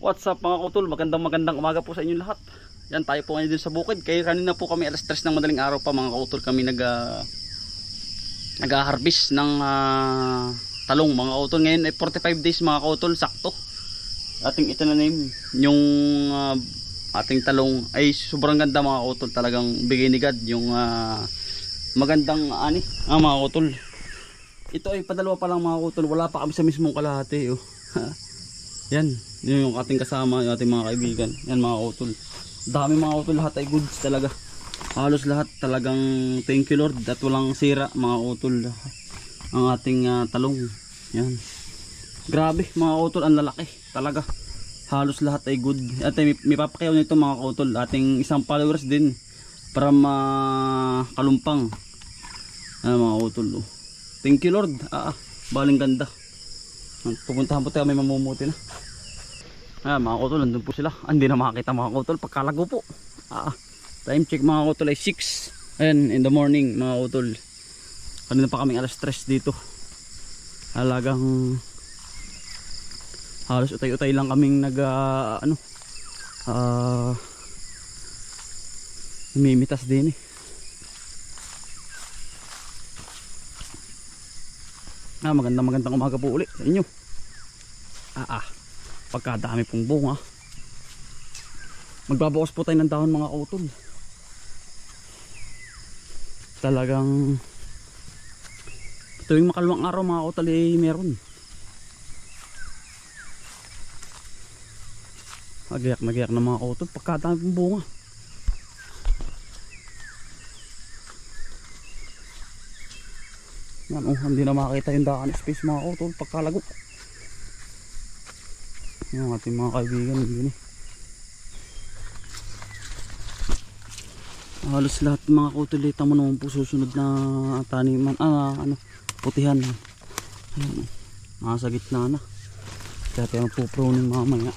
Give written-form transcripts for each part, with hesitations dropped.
What's up mga kautol, magandang umaga po sa inyo lahat. Yan, tayo po ngayon din sa bukid. Kaya kanina po kami alas 3 ng madaling araw pa mga kautol, kami nag-harvest ng talong mga kautol. Ngayon ay 45 days mga kautol, sakto. Ating itinanim yung ating talong ay sobrang ganda mga kautol, talagang bigay ni God yung magandang ani mga kautol. Ito ay padalawa pa lang mga kautol, wala pa kami sa mismong kalahati. Yan, yun yung ating kasama, yung ating mga kaibigan. Yan mga kautol, dami mga kautol, lahat ay goods talaga. Halos lahat talagang thank you Lord at walang sira mga kautol ang ating talong. Yan, grabe mga kautol, ang lalaki talaga. Halos lahat ay good. At may papakiyaw nito mga kautol, ating isang followers din from Kalumpang. Mga kautol, thank you Lord. Baling ganda. Pupuntahan po tayo, may mamumuti na. Mga kautol, nandun po sila. Hindi na makakita mga kautol, pagkalago po. Time check mga kautol ay 6. Ayan, in the morning mga kautol. Kanina pa kaming alas 3 dito. Halagang halos utay-utay lang kaming mimitas din eh. Magandang umaga po ulit sa inyo. Pagkadami pong bunga, magbabawas po tayo ng dahon mga kautol. Talagang tuwing makalawang araw mga kautol ay meron. Magiyak na mga kautol, pagkadami pong bunga. Yan, hindi na makakita yung daan space mga kautol, pagkalago. Yan ating mga kaibigan yun eh. Halos lahat mga kautol, tamo naman po susunod na taniman, putihan. Ayan, nasa gitna na. Kaya tayo magpuproning mamaya.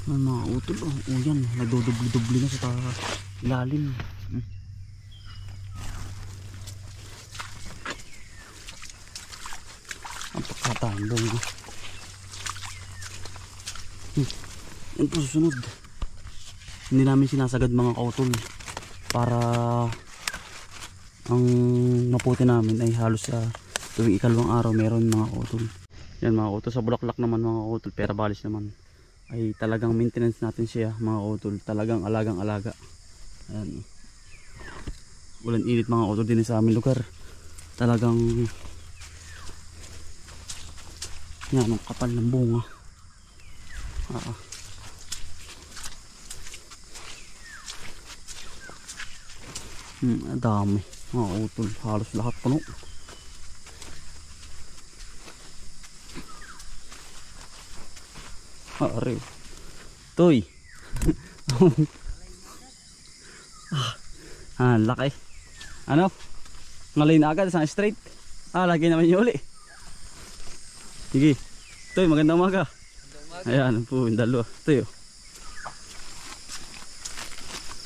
Mga kautol, yan, nagdodubli-dubli na sa ilalim. Ang pagkatambong na. Yan po susunod. Hindi namin sinasagad mga kautol para ang maputi namin ay halos sa tuwing ikalawang araw meron mga kautol. Yan mga kautol, sa bulaklak naman mga kautol, pera balis naman ay talagang maintenance natin siya mga kautol, talagang alagang alaga. Ayan, ulan init mga kautol din sa aming lugar, talagang yan ang kapal ng bunga. Dami mga kautol, halos lahat puno. Ari toy. Laki. Ano? Ngalay na agad sa straight. Lagi naman yung uli. Sige. Toy, magandang umaga. Ayan po yung dalawa. Toy.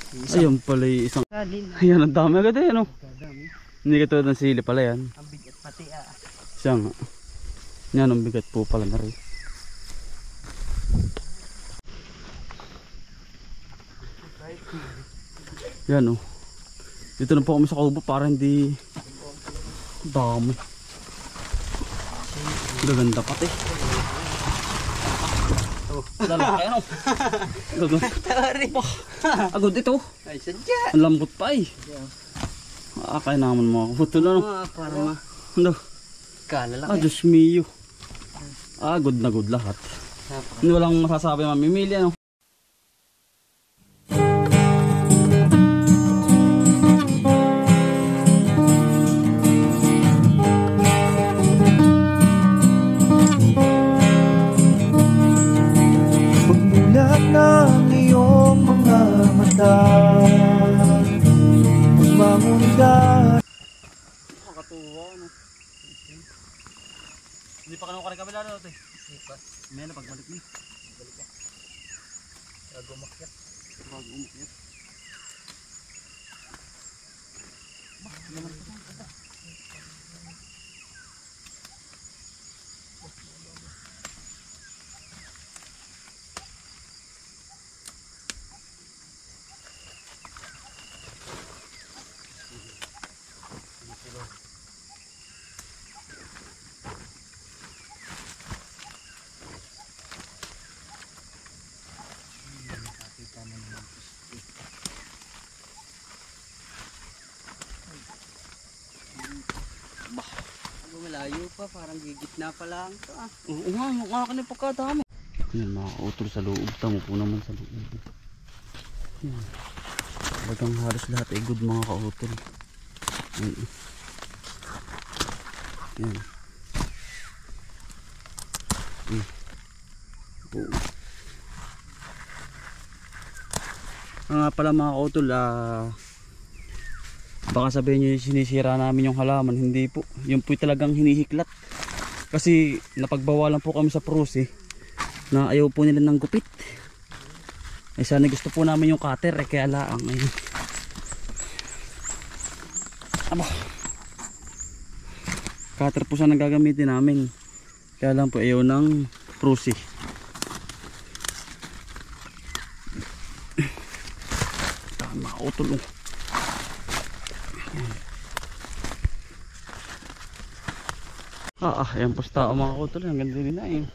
Ayun pala yung isang. Ayan, ang dami agad eh, no? Hindi ka tulad ng sili pala yan. Ang bigat pati Siya nga. Yan, ang bigat po pala na rin. Yan o. Dito na po kami sa kubo para hindi dami. Gaganda pati. Lalaki ano? Agad ito. Ay, sadya. Ang lambot pa eh. Kaya naman mga kaputol ano. Para Ano? kalalaki. Diyos mio. Good na good lahat. Hindi walang masasabi mamimili ano. Pagmulat ng iyong mga mata, magmamunda. Nakakatuwa ano. Hindi pa ka kabila na ito eh. Hindi pa. May na pagbalik niyo. Balik ka. Bago umakyat. pa, parang gigit na pa lang ito ah. Oo nga, yung akin yung pagkadami. Yan mga kautol sa loob. Tamo po naman sa loob. Yan. Talagang halos lahat ay good mga kautol. Yan. Yan. Oo. Nga pala mga kautol, baka sabihin nyo sinisira namin yung halaman. Hindi po, yun po talagang hinihiklat kasi napagbawalan po kami sa prose na ayaw po nila ng gupit. Ay sana gusto po namin yung cutter kaya laang ayun. Aba, cutter po sana gagamitin namin kaya lang po ayaw ng prose. Utol. Ayan po sa tao mga utol. Ang ganda din na eh.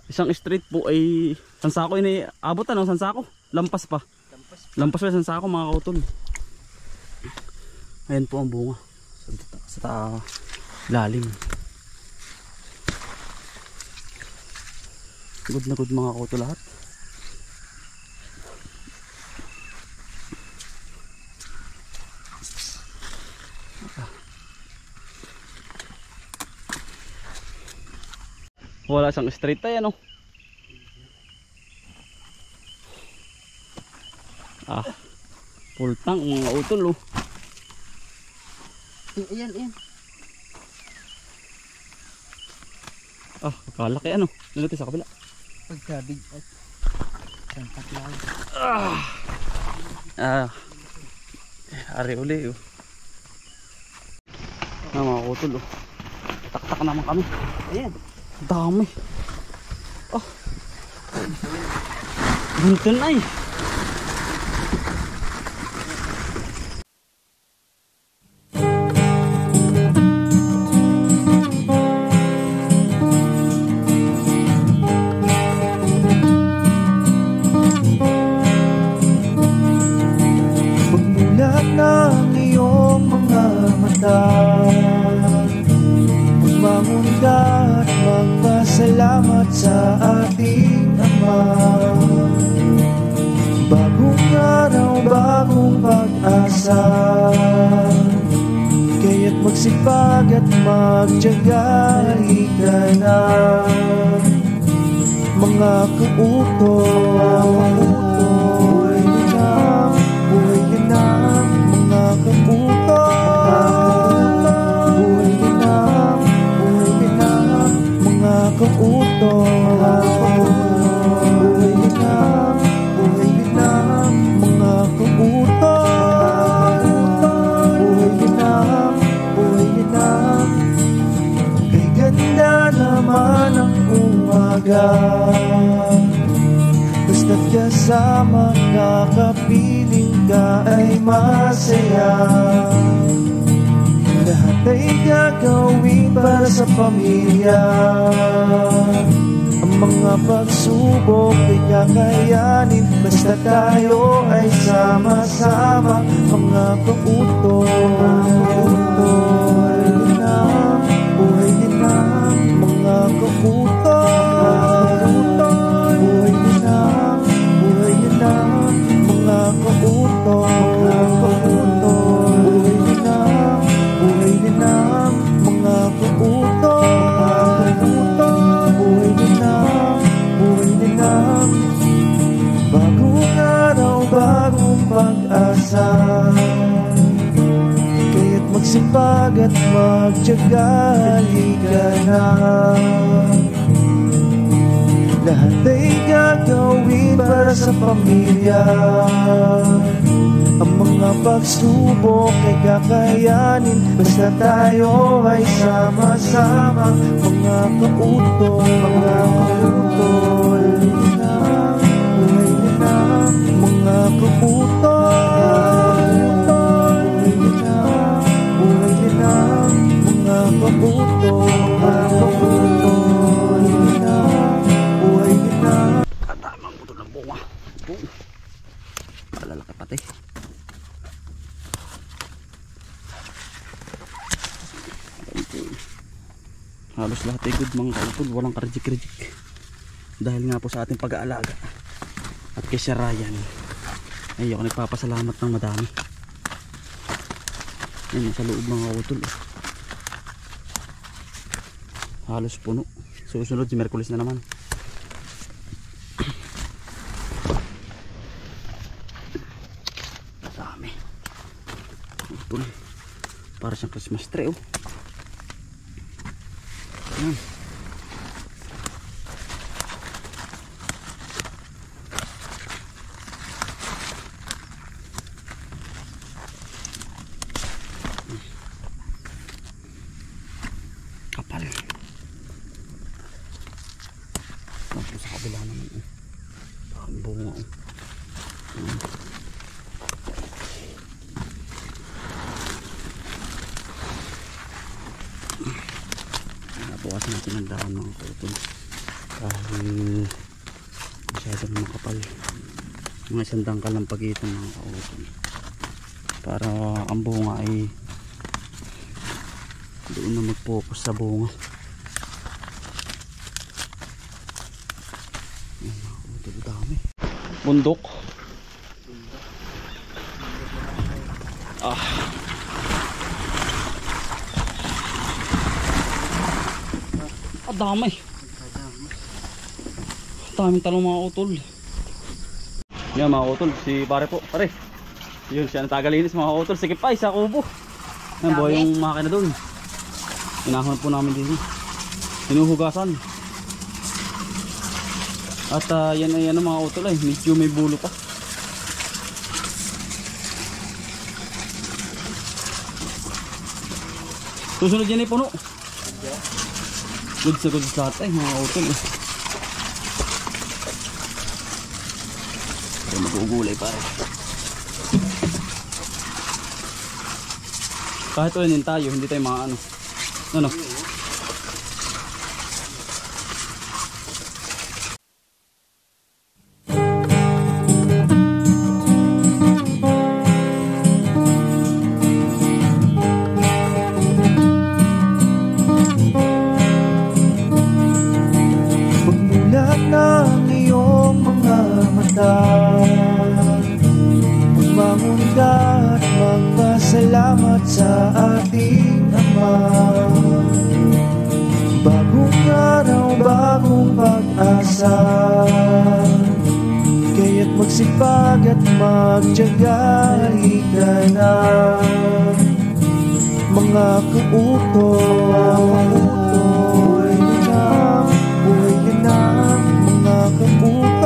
Isang street po ay sansako yun eh. Abot ano sansako? Lampas pa. Lampas pa sansako mga utol. Ayan po ang bunga. Sa lalim. Good na good mga utol lahat. Wala isang straight tayo no. Full tank mga utol oh. Ayan. Kalaki ano. Lulutin sa kabila. Pagkabig at santak lang. Ari uli oh. Mga utol oh. Tak naman kami. Ayan. Dami. Bunton ay. Pagmulat ng iyong mga mata, magbangon ka at magpasalamat sa ating Ama. Bagong araw, bagong pag-asa, kaya't magsipag at magtiyaga. Halika na mga kautol, buhay na, mga kautol, buhay na, mga kautol, buhay na, mga kautol, buhay na. Kay ganda naman ang umaga, basta't kasama ka, kapiling ka ay masaya. Lahat ay gagawin para sa pamilya. Ang mga pagsubok ay kakayanin, basta tayo ay sama-sama. Mga kautol, buhay na, mga kautol, buhay na, mga kautol, buhay na, mga kautol, buhay na. Bagong araw, bagong pag-asa, kaya't magsipag at magtiyaga. Halika na, lahat ay gagawin para sa pamilya. Ang mga pagsubok ay kakayanin, basta tayo ay sama-sama. Mga kautol, buhay na, mga kautol, buhay na, mga kautol, buhay na. Katamang puto ng bunga. Malalaki pati. ay good mga kautol, walang karjik-rijik dahil nga po sa ating pag-aalaga at kay Sir Ryan ay ako nagpapasalamat ng madami. Yan sa loob mga kautol, halos puno. Susunod si Merkulis na naman. Dami kautol, para siyang Christmas tree oh. Yan. Kapal. Tapos sa kabila naman eh. Ang bunga oh. Nabukasan natin ang daan mga kautol dahil masyadong makapal, mga isang dangkal ng pagitan mga kautol para ang bunga ay doon na mag-focus sa bunga. Yan mga kautol, dami bundok. Damay. Daming talong mga utol. Yan mga utol, si pare po, pare. Yun siya natagalinis mga utol, sikip pa sa kubo. Yan buhay yung makina doon. Inahon po namin din. Hinuhugasan. At yan ay ano mga utol ay medyo may bulo pa. Susunod yan ay puno. Good sa lahat ay mga utol eh. Ito magugulay pare. Kahit unin tayo, hindi tayo mga ano. Ano? Magmamunda at magpasalamat sa ating Ama. Bagong araw, bagong pag-asa, kaya't magsipag at magtiyaga. Halika na mga kautoy, buhay na, buhay na mga kautoy.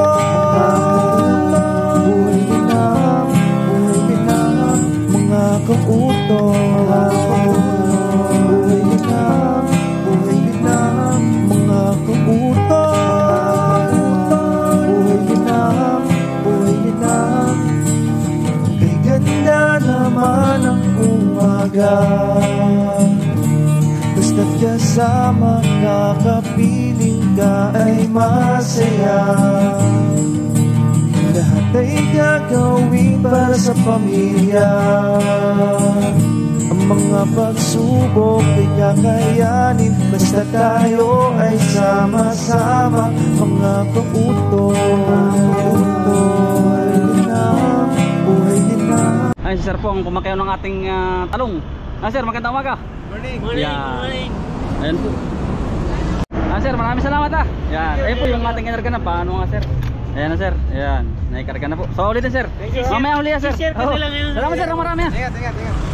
Basta't kasama, kakapiling ka ay masaya. Lahat ay gagawin para sa pamilya. Ang mga pagsubok ay kakayanin, basta tayo ay sama-sama. Mga kautoy, buhay na, buhay na. Ay si Sir po ang kumakayaw ng ating talong. Sir, magandang umaga. Morning. Morning. Ayan po. Sir, maraming salamat Yan. Ayun po yung ating inarga na. Paano nga sir? Ayan na sir. Ayan. Naikarga na po. So ulitin sir. Thank you, sir. Mamaya uli sir. I-share ko Oo. nila ngayon. Salamat sir. Marami Ingat.